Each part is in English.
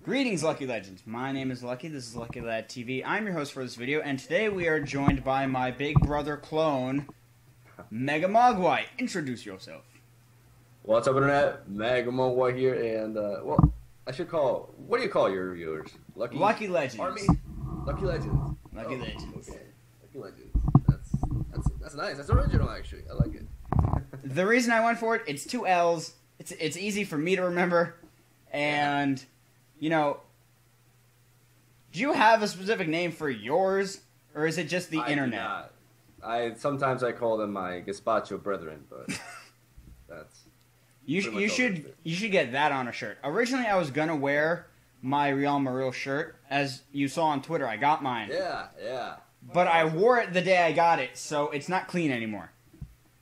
Greetings, Lucky Legends. My name is Lucky. This is LuckyLadTV. I'm your host for this video, and today we are joined by my big brother clone, MegaMogwai. Introduce yourself. What's up, Internet? MegaMogwai here, and, well, I should call... What do you call your reviewers? Lucky Legends. Army? Lucky Legends. Lucky Legends. Okay. Lucky Legends. That's nice. That's original, actually. I like it. The reason I went for it, it's two L's. It's easy for me to remember, and... You know, do you have a specific name for yours, or is it just the internet? Do not. Sometimes I call them my gazpacho brethren, but that's you should get that on a shirt. Originally, I was gonna wear my Real Maril shirt, as you saw on Twitter. I got mine. Yeah. But I wore it the day I got it, so it's not clean anymore.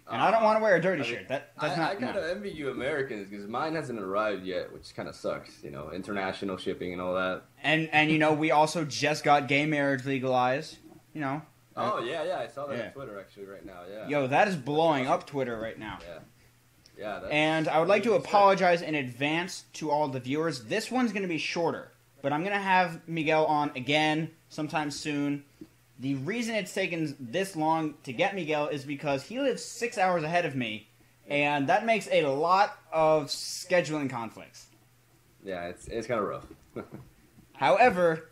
And I don't want to wear a dirty shirt. I kind of envy you Americans because mine hasn't arrived yet, which kind of sucks. You know, international shipping and all that. And you know, we also just got gay marriage legalized. You know. Oh yeah, I saw that on Twitter actually right now. Yeah. Yo, that is blowing up Twitter right now. Yeah. And I would like to apologize in advance to all the viewers. This one's going to be shorter, but I'm going to have Miguel on again sometime soon. The reason it's taken this long to get Miguel is because he lives 6 hours ahead of me, and that makes a lot of scheduling conflicts. Yeah, it's kind of rough. However,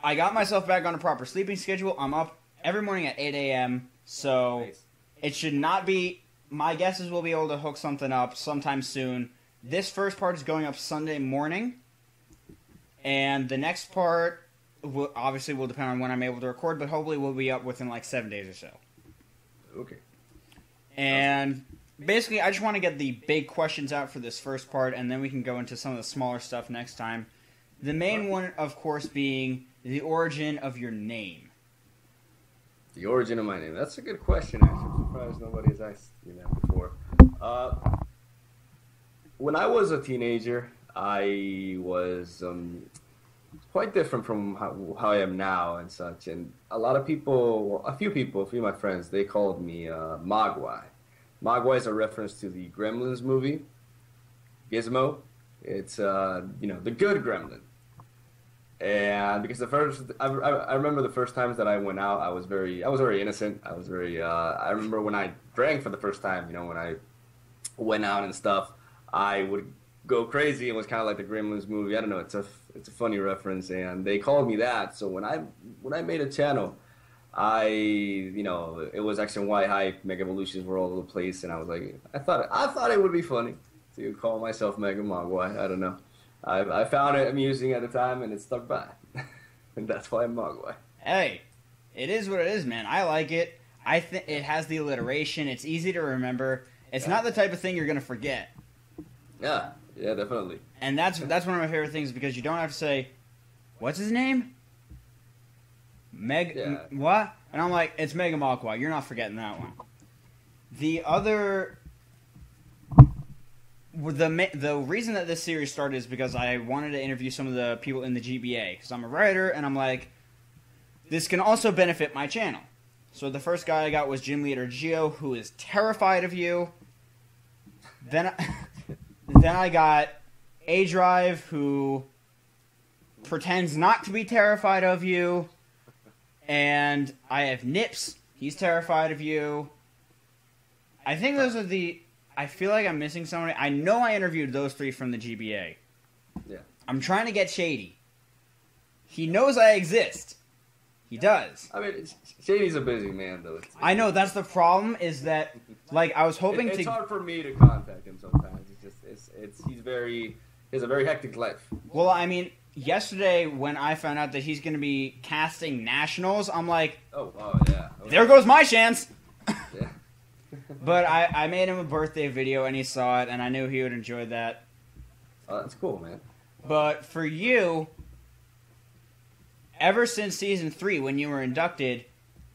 I got myself back on a proper sleeping schedule. I'm up every morning at 8 a.m., so Nice. It should not be... My guess is we'll be able to hook something up sometime soon. This first part is going up Sunday morning, and the next part... obviously will depend on when I'm able to record, but hopefully we'll be up within like 7 days or so. Okay. And basically, I just want to get the big questions out for this first part, and then we can go into some of the smaller stuff next time. The main one, of course, being the origin of your name. The origin of my name. That's a good question, actually. I'm surprised nobody's asked me that before. When I was a teenager, I was... quite different from how I am now and such. And a lot of people, a few of my friends, they called me Mogwai. Mogwai is a reference to the Gremlins movie, Gizmo. It's, the good gremlin. And because I remember the first times that I went out, I was very innocent. I remember when I drank for the first time, when I went out and stuff, I would go crazy. It was kind of like the Gremlins movie. I don't know. It's a funny reference, and they called me that. So when I made a channel, it was X and Y hype. Mega Evolutions were all over the place, and I was like, I thought it would be funny to call myself MegaMogwai. I don't know. I found it amusing at the time, and it stuck by, and that's why I'm Mogwai. Hey, it is what it is, man. I like it. I think it has the alliteration. It's easy to remember. It's not the type of thing you're gonna forget. Yeah, definitely. And that's one of my favorite things because you don't have to say, what's his name? What? And I'm like, it's MegaMogwai. You're not forgetting that one. The other... The reason that this series started is because I wanted to interview some of the people in the GBA. Because I'm a writer, and I'm like, this can also benefit my channel. So the first guy I got was Gym Leader Geo, who is terrified of you. Then I got A-Drive, who pretends not to be terrified of you. And I have Nips. He's terrified of you. I think those are the... I feel like I'm missing somebody. I know I interviewed those three from the GBA. Yeah. I'm trying to get Shady. He knows I exist. He does. I mean, Shady's a busy man, though. I know, that's the problem, is that, like, I was hoping it's hard for me to contact him sometimes. He has a very hectic life. Well, I mean, yesterday when I found out that he's going to be casting Nationals, I'm like, oh yeah. Okay. There goes my chance! Yeah. But I made him a birthday video, and he saw it, and I knew he would enjoy that. Oh, that's cool, man. But for you, ever since Season 3, when you were inducted,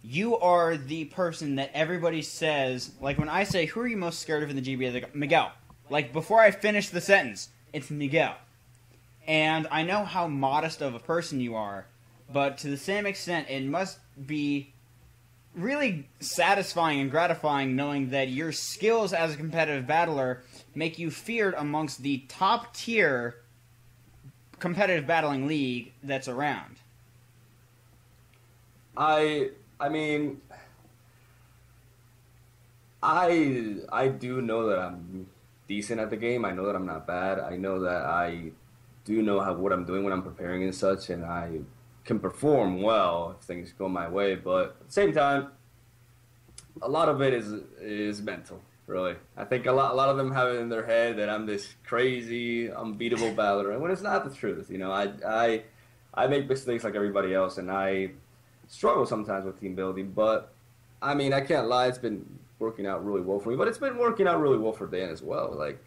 you are the person that everybody says, like when I say, who are you most scared of in the GBA, they go, Miguel. Like, before I finish the sentence, it's Miguel. And I know how modest of a person you are, but to the same extent, it must be really satisfying and gratifying knowing that your skills as a competitive battler make you feared amongst the top tier competitive battling league that's around. I mean, I do know that I'm decent at the game. I know that I'm not bad. I know that I do know what I'm doing when I'm preparing and such, and I can perform well if things go my way. But at the same time, a lot of it is mental, really. I think a lot of them have it in their head that I'm this crazy, unbeatable battler, and when it's not the truth. You know, I make mistakes like everybody else, and I struggle sometimes with team building. But I mean, I can't lie; it's been working out really well for me, but it's been working out really well for Dan as well. Like,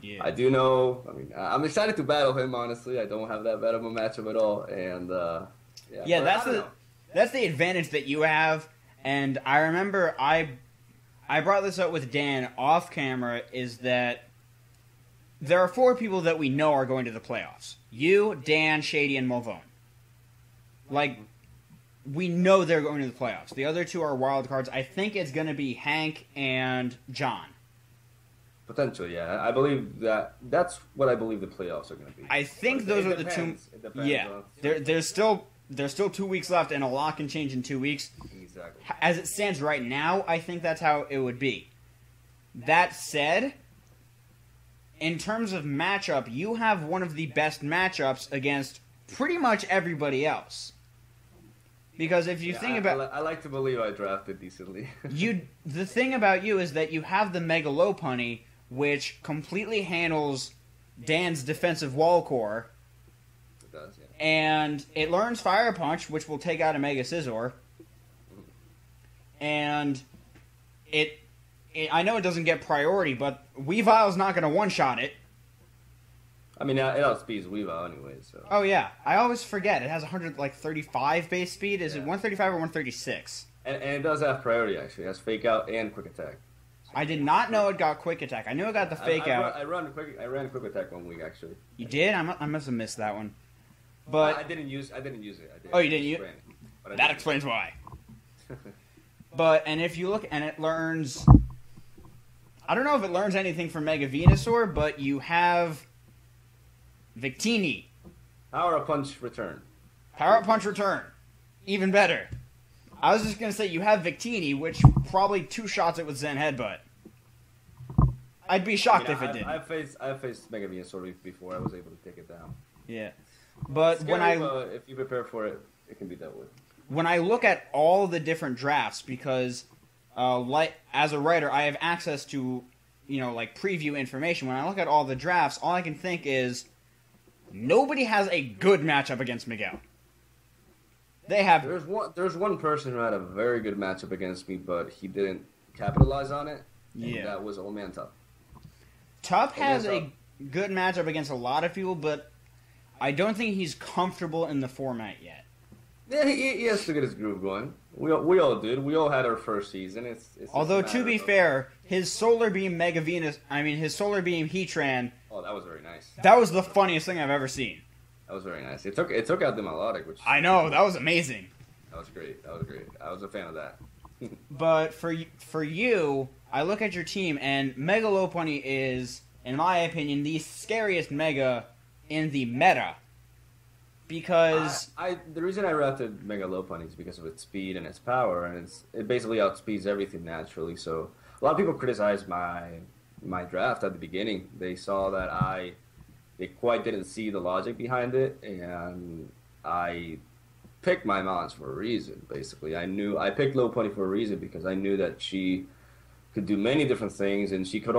yeah. I do know. I mean, I'm excited to battle him. Honestly, I don't have that bad of a matchup at all, and yeah, that's the advantage that you have. And I remember I brought this up with Dan off camera, is that there are 4 people that we know are going to the playoffs: you, Dan, Shady, and Mulvone. Like, we know they're going to the playoffs. The other 2 are wild cards. I think it's going to be Hank and John. Potentially, yeah. I believe that's what I believe the playoffs are going to be. I think those are the 2. Yeah, there's still 2 weeks left, and a lot can change in 2 weeks. Exactly. As it stands right now, I think that's how it would be. That said, in terms of matchup, you have one of the best matchups against pretty much everybody else. Because if you think about... I like to believe I drafted decently. The thing about you is that you have the Mega Lopunny, which completely handles Dan's defensive wall core. It does, yeah. And it learns Fire Punch, which will take out a Mega Scizor. And I know it doesn't get priority, but Weavile's not going to one-shot it. I mean, it outspeeds Weavile anyway, so... Oh, yeah. I always forget. It has 135 base speed. Is it 135 or 136? And it does have priority, actually. It has Fake Out and Quick Attack. So I did not know it got Quick Attack. I knew it got the Fake Out. I ran Quick Attack 1 week, actually. You did? I must have missed that one. But I didn't use it. Oh, you didn't use it? That explains why. And if you look, and it learns... I don't know if it learns anything from Mega Venusaur, but you have Victini. Power Up Punch Return. Power Up Punch Return. Even better. I was just going to say, you have Victini, which probably 2-shots it with Zen Headbutt. I'd be shocked if it didn't. I've faced Mega Venusaur before. I was able to take it down. Yeah. But scary, if you prepare for it, it can be dealt with. When I look at all the different drafts, because as a writer, I have access to, preview information. When I look at all the drafts, all I can think is nobody has a good matchup against Miguel. They have. There's one person who had a very good matchup against me, but he didn't capitalize on it. Yeah. And that was Old Man Tough. Tough has a good matchup against a lot of people, but I don't think he's comfortable in the format yet. Yeah, he has to get his groove going. We all did. We all had our first season. Although, to be fair, his Solar Beam his Solar Beam Heatran... Oh, that was very nice. That was the funniest thing I've ever seen. That was very nice. It took out the Melodic, which... I know, that was amazing. That was great. I was a fan of that. But for you, I look at your team, and Mega Lopunny is, in my opinion, the scariest Mega in the meta. Because the reason I drafted Mega Lopunny is because of its speed and its power, and it basically outspeeds everything naturally. So a lot of people criticized my draft at the beginning. They saw that they quite didn't see the logic behind it, and I picked my mons for a reason. Basically, I picked Lopunny for a reason because I knew that she could do many different things, and she could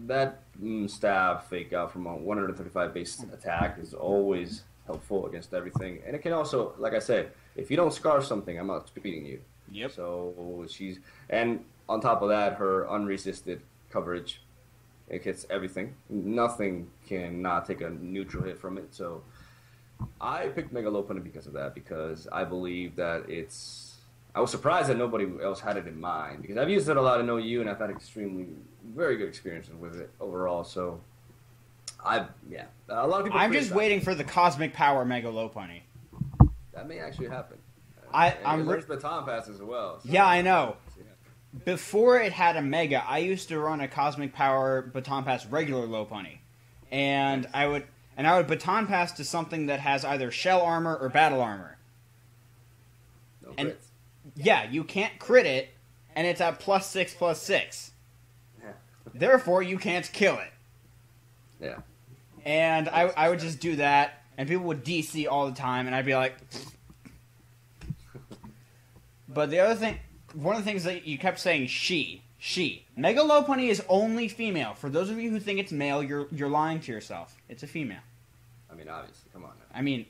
that stab Fake Out from a 135 base attack is always helpful against everything. And it can also, like I said, if you don't scarf something, I'm outspeeding you. Yep. So and on top of that, her unresisted coverage, it hits everything. Nothing can not take a neutral hit from it. So I picked Mega Lopunny because of that, because I believe that I was surprised that nobody else had it in mind, because I've used it a lot. I know you, and I've had very good experiences with it overall. So, a lot of people. I'm just waiting for the Cosmic Power Mega Lopunny. That may actually happen. There's baton pass as well. So. Yeah, I know. Before it had a Mega, I used to run a Cosmic Power Baton Pass regular Lopunny, and and I would baton pass to something that has either shell armor or battle armor. No And crits. yeah, you can't crit it, and it's at +6/+6. Yeah. Therefore, you can't kill it. Yeah. And I would just do that, and people would DC all the time, and I'd be like... But the other thing, one of the things that you kept saying, she. Mega Lopunny is only female. For those of you who think it's male, you're lying to yourself. It's a female. I mean, obviously, come on now. I mean,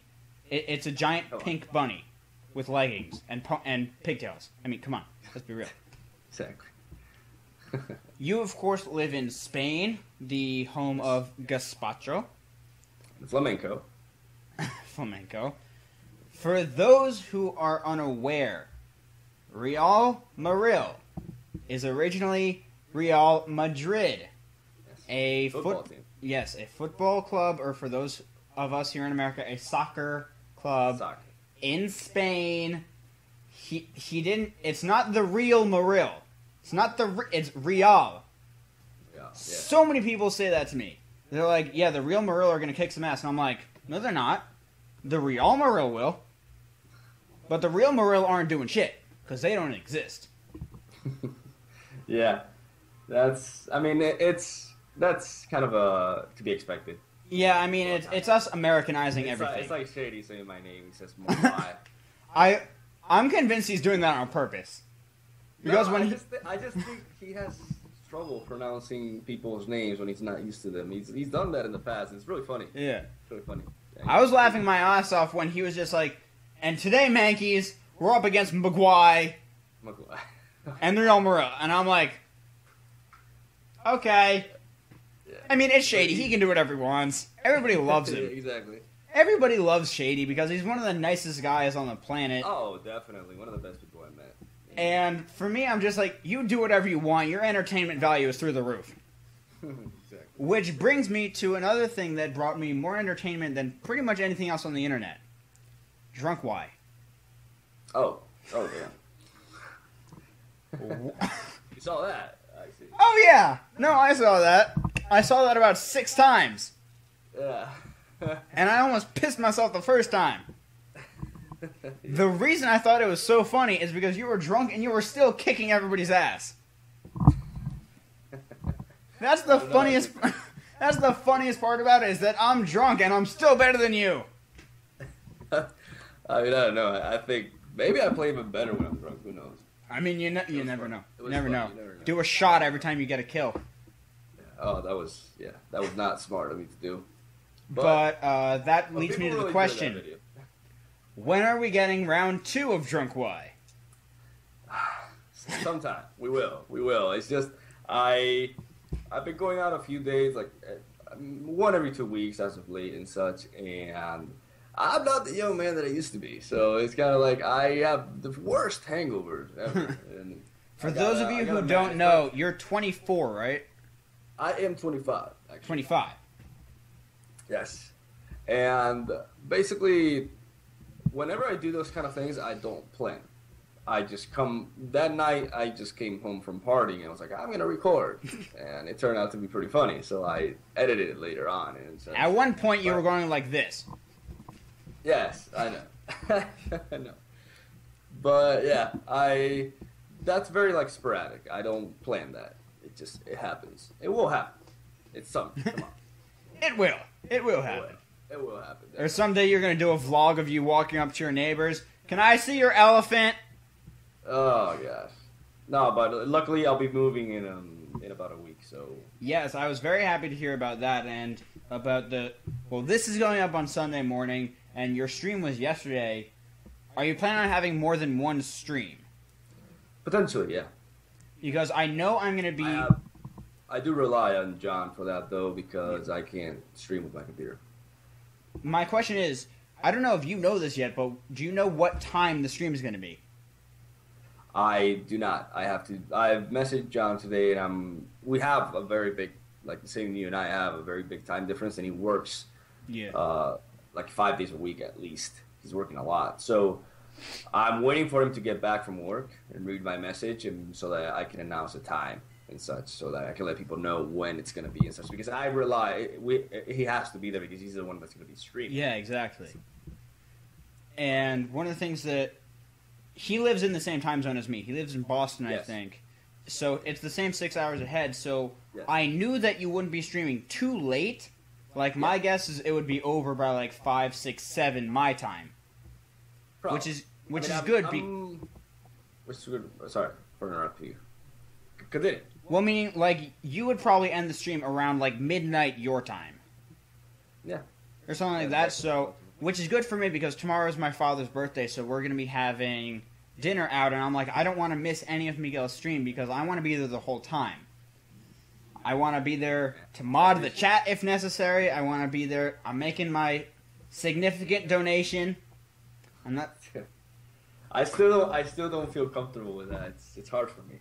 it's a giant pink bunny with leggings and pigtails. I mean, come on, let's be real. Exactly. You, of course, live in Spain, the home of gazpacho. Flamenco. Flamenco. For those who are unaware, Real Madrid is originally Real Madrid, Yes. a Football team. Yes, a football club, or for those of us here in America, a soccer club Soccer. in Spain. He didn't. It's not the Real Madrid. It's Real. Yeah. So many people say that to me. They're like, yeah, the Real Madrid are going to kick some ass. And I'm like, no, they're not. The Real Madrid will. But the Real Madrid aren't doing shit. Because they don't exist. Yeah. That's kind of to be expected. Yeah, I mean, it's us Americanizing everything. It's like Shady saying my name. He says Mogwai. I'm convinced he's doing that on purpose. Because I just think he has trouble pronouncing people's names when he's not used to them. He's done that in the past. It's really funny. Yeah. It's really funny. Yeah. I was laughing my ass off when he was just like, and today, Mankeys, we're up against McGuire Mogwai. and the Real Madrid. And I'm like, okay. Yeah. I mean, it's Shady. He can do whatever he wants. Everybody loves him. Exactly. Everybody loves Shady because he's one of the nicest guys on the planet. Oh, definitely. One of the best people I met. And for me, I'm just like, you do whatever you want. Your entertainment value is through the roof. Exactly. Which brings me to another thing that brought me more entertainment than pretty much anything else on the internet. MegaMogwai. Oh, damn. You saw that? I see. Oh, yeah. No, I saw that. I saw that about 6 times. Yeah. And I almost pissed myself the first time. The reason I thought it was so funny is because you were drunk and you were still kicking everybody's ass. That's the funniest. That's the funniest part about it, is that I'm drunk and I'm still better than you. I mean, I don't know. I think maybe I play even better when I'm drunk. Who knows? I mean, you never know. You never know. You never know. Do a shot every time you get a kill. Oh, that was not smart of me to do. But that leads me to people the really question: enjoyed that video. when are we getting round 2 of MegaMogwai? Sometime we will. It's just I've been going out a few days, like one every 2 weeks as of late and such, and I'm not the young man that I used to be. So it's kind of like I have the worst hangovers ever. And For those of you who don't know, you're 24, right? I am 25. Actually. 25. Yes. And basically, whenever I do those kind of things, I don't plan. I just come, that night I just came home from partying and I was like, I'm going to record. And it turned out to be pretty funny. So I edited it later on. And so, At one point you were going like this. yes, I know. I know. But yeah, that's very like sporadic. I don't plan that. It happens. It will happen. It's something. Come on. It will. It will happen. It will happen. Or someday you're going to do a vlog of you walking up to your neighbors. Can I see your elephant? Oh gosh. No, but luckily I'll be moving in about a week, so. Yes, I was very happy to hear about that and about this is going up on Sunday morning and your stream was yesterday. Are you planning on having more than one stream? Potentially, yeah. Because I know I'm going to be... I do rely on John for that, though, because I can't stream with my computer. My question is, I don't know if you know this yet, but do you know what time the stream is going to be? I do not. I've messaged John today, and we have a very big, like the same you and I have, a very big time difference, and he works like 5 days a week at least. He's working a lot. So I'm waiting for him to get back from work and read my message and so that I can announce a time. and such, so that I can let people know when it's going to be and such. Because he has to be there because he's the one that's going to be streaming. Yeah, exactly. And one of the things that he lives in the same time zone as me. He lives in Boston, I think. So it's the same 6 hours ahead. So I knew that you wouldn't be streaming too late. Like, my guess is it would be over by like 5, 6, 7 my time. Which is good. Which is good. Sorry for interrupting you. Continue. Well, meaning, like, you would probably end the stream around, like, midnight your time. Yeah. Or something like that, so... Which is good for me, because tomorrow is my father's birthday, so we're going to be having dinner out, and I'm like, I don't want to miss any of Miguel's stream, because I want to be there the whole time. I want to be there to mod the chat, if necessary. I want to be there. I'm making my significant donation. I'm not... I still don't feel comfortable with that. It's hard for me.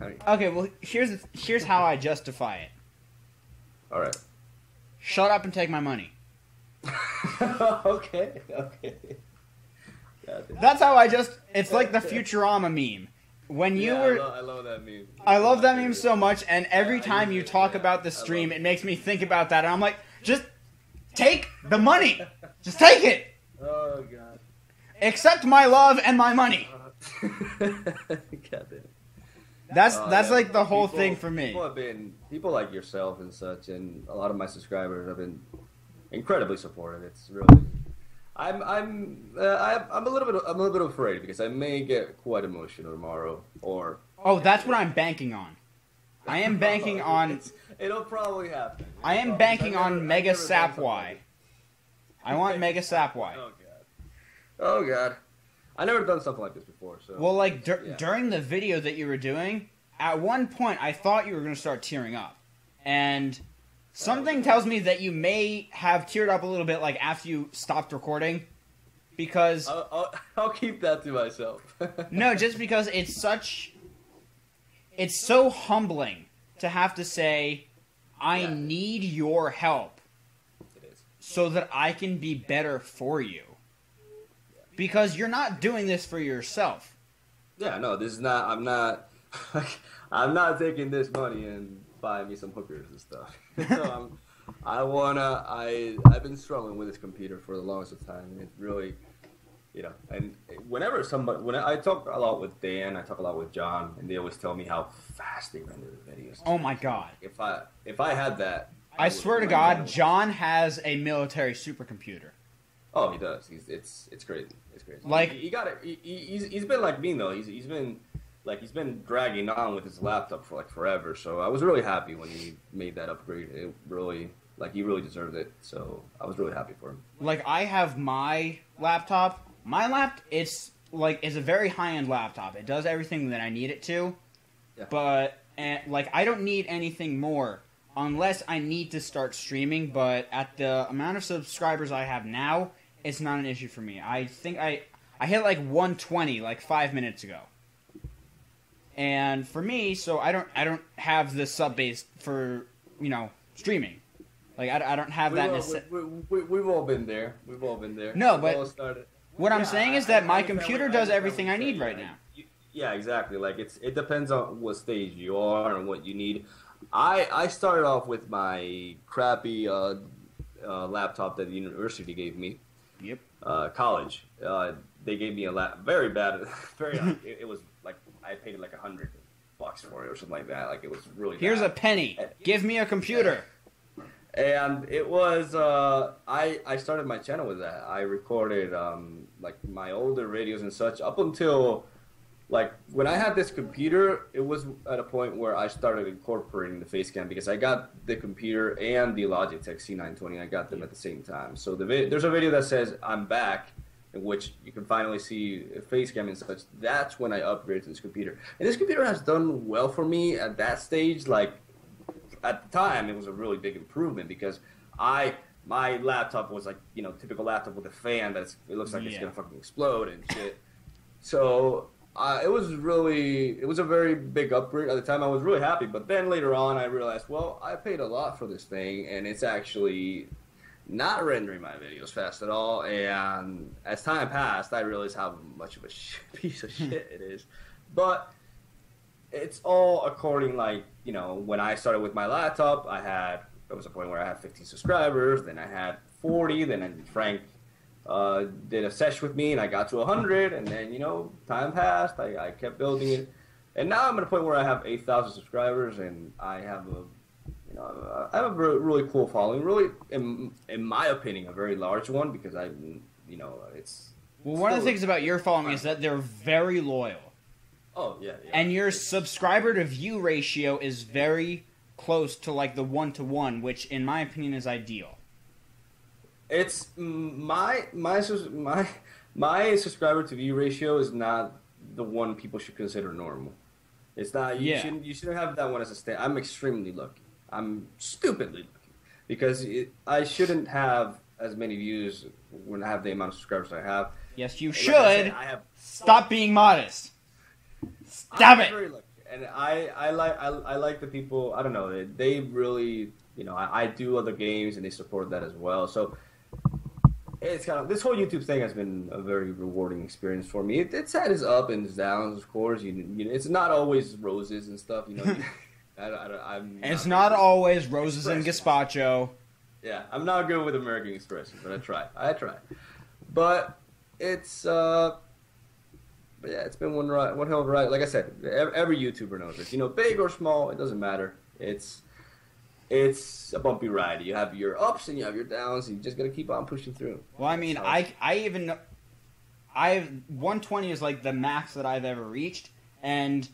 I mean, okay, well, here's how I justify it. All right. Shut up and take my money. Okay. That's how it's like the Futurama meme. When you were... I love that meme. I love that meme so much, and every time you talk about the stream, it makes me think about that, and I'm like, just take the money! Just take it! Oh, God. Accept my love and my money. That's like the whole thing for me. People like yourself and such, and a lot of my subscribers have been incredibly supportive. It's really, I'm a little bit afraid because I may get quite emotional tomorrow. That's what I'm banking on. I am banking on. It'll probably happen. I am banking on Mega Sapwai. I want Mega Sapwai. Oh God, I never done something like this before. So well, like during the video that you were doing, at one point I thought you were going to start tearing up, and something tells me that you may have teared up a little bit, like after you stopped recording, because I'll keep that to myself. No, just because it's so humbling to have to say, I need your help, so that I can be better for you. Because you're not doing this for yourself. Yeah, no, this is not. I'm not taking this money and buying me some hookers and stuff. So I've been struggling with this computer for the longest of time, and it really, And when I talk a lot with Dan, I talk a lot with John, and they always tell me how fast they render the videos. Oh my God! If I had that, I swear to God, John has a military supercomputer. Oh, he does. It's crazy. It's crazy. Like he got it. He's been like me though. He's been dragging on with his laptop for like forever. So I was really happy when he made that upgrade. It really he really deserved it. So I was really happy for him. Like I have my laptop. It's a very high end laptop. It does everything that I need it to. Yeah. But I don't need anything more unless I need to start streaming. But at the amount of subscribers I have now, it's not an issue for me. I think I hit like 120 like 5 minutes ago. And for me, so I don't have the sub base for streaming. Like I don't have that. We've all been there. No, but what I'm saying is that my computer does everything I need right now. Yeah, exactly. Like it depends on what stage you are and what you need. I started off with my crappy laptop that the university gave me. Yep. College. They gave me very bad. It was like I paid like $100 for it or something like that. Like it was really. Here's bad. a penny. Give me a computer. And it was I started my channel with that. I recorded like my older videos and such up until like when I had this computer. It was at a point where I started incorporating the face cam because I got the computer and the Logitech C920. I got them at the same time. So there's a video that says I'm back, in which you can finally see a face cam and such. That's when I upgraded to this computer. And this computer has done well for me at that stage. Like at the time, it was a really big improvement because my laptop was like typical laptop with a fan it looks like it's gonna fucking explode and shit. So it was a very big upgrade. At the time, I was really happy. But then later on, I realized, well, I paid a lot for this thing, and it's actually not rendering my videos fast at all. And as time passed, I realized how much of a piece of shit it is. But it's all according, like, you know, when I started with my laptop, there was a point where I had 15 subscribers, then I had 40, then Frank did a sesh with me, and I got to 100, and then, you know, time passed, I kept building it, and now I'm at a point where I have 8,000 subscribers, and I have a really cool following, really, in my opinion, a very large one, because it's... Well, one of the things about your following is that they're very loyal. Oh, yeah. And your subscriber to view ratio is very close to, like, the 1-to-1, which, in my opinion, is ideal. It's my subscriber to view ratio is not the one people should consider normal. It's not. You shouldn't have that one as a stat. I'm extremely lucky. I'm stupidly lucky because I shouldn't have as many views when I have the amount of subscribers I have. Yes, you should. I have stop being modest. Stop it. Very lucky. And I like the people. I don't know. They really, you know. I do other games and they support that as well. So it's kind of, this whole YouTube thing has been a very rewarding experience for me. It's had its ups and downs, of course. You know, it's not always roses and stuff. You know, it's not always roses and gazpacho. Yeah, I'm not good with American expressions, but I try. But it's but yeah, it's been one hell of a ride. Like I said, every YouTuber knows this. You know, big or small, it doesn't matter. It's a bumpy ride. You have your ups and you have your downs. And you just gotta keep on pushing through. Well, I mean, I 120 is like the max that I've ever reached, and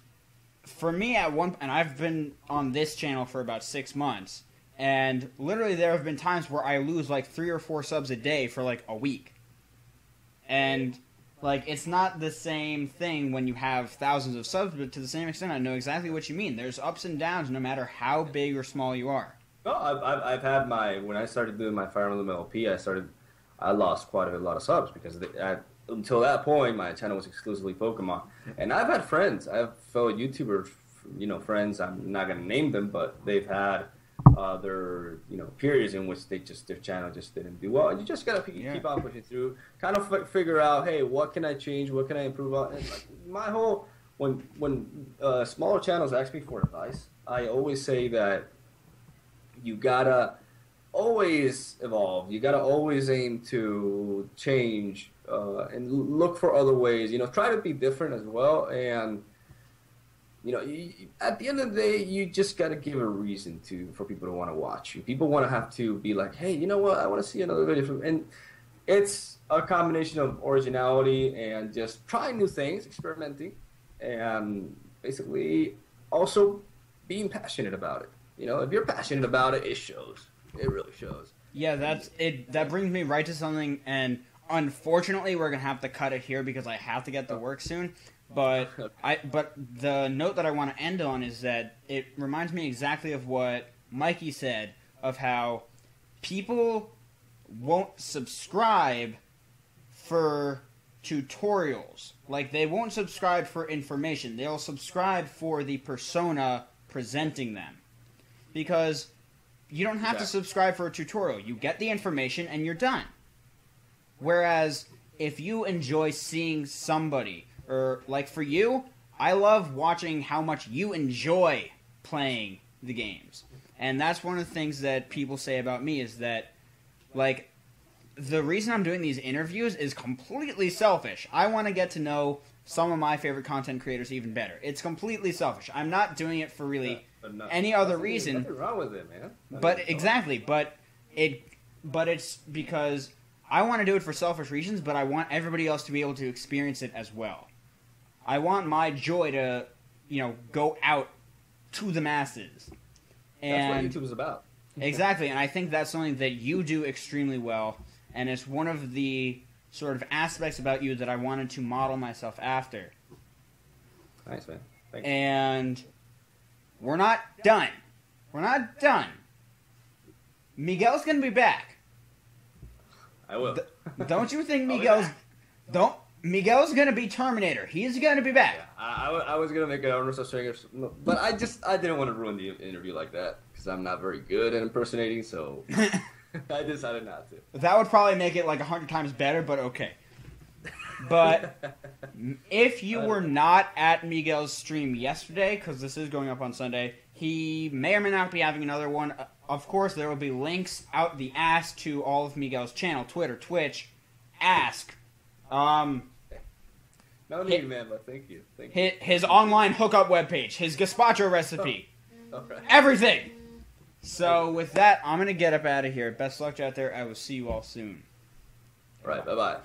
for me and I've been on this channel for about 6 months, and literally there have been times where I lose like 3 or 4 subs a day for like a week, and like it's not the same thing when you have thousands of subs, but to the same extent, I know exactly what you mean. There's ups and downs no matter how big or small you are. No, I've had when I started doing my Fire Emblem LP, I lost quite a lot of subs because until that point, my channel was exclusively Pokemon. And I've had friends, I have fellow YouTubers, you know, friends, I'm not going to name them, but they've had their, you know, periods in which their channel just didn't do well. And you just got to keep on pushing through, kind of figure out, hey, what can I change? What can I improve on? And like my whole, when smaller channels ask me for advice, I always say that you gotta always evolve. You gotta always aim to change and look for other ways. You know, try to be different as well. And you know, at the end of the day, you just gotta give a reason for people to want to watch you. People want to have to be like, hey, you know what? I want to see another video from. And it's a combination of originality and just trying new things, experimenting, and basically also being passionate about it. You know, if you're passionate about it, it shows. It really shows. Yeah, that's it. That brings me right to something, and unfortunately, we're gonna have to cut it here because I have to get to work soon. But the note that I want to end on is that it reminds me exactly of what Mikey said of how people won't subscribe for tutorials. Like, they won't subscribe for information. They'll subscribe for the persona presenting them. Because you don't have to subscribe for a tutorial. You get the information and you're done. Whereas if you enjoy seeing somebody, or like for you, I love watching how much you enjoy playing the games. And that's one of the things that people say about me is that, like, the reason I'm doing these interviews is completely selfish. I want to get to know some of my favorite content creators even better. It's completely selfish. I'm not doing it for really any other reason. Nothing wrong with it, man. But it's because I want to do it for selfish reasons, but I want everybody else to be able to experience it as well. I want my joy to, you know, go out to the masses. And that's what YouTube is about. Exactly, and I think that's something that you do extremely well, and it's one of the sort of aspects about you that I wanted to model myself after. Nice, man. Thanks. And we're not done. We're not done. Miguel's going to be back. I will. Don't you think Miguel's going to be Terminator. He's going to be back. Yeah, I was going to make an Arnold Schwarzenegger, but I didn't want to ruin the interview like that because I'm not very good at impersonating, so I decided not to. That would probably make it like 100 times better, but okay. But if you were not at Miguel's stream yesterday, because this is going up on Sunday, he may or may not be having another one. Of course, there will be links out the ass to all of Miguel's channel, Twitter, Twitch. Ask. No need, man, but thank you. His online hookup webpage, his gazpacho recipe, Right. everything. So with that, I'm going to get up out of here. Best luck out there. I will see you all soon. All right, bye-bye.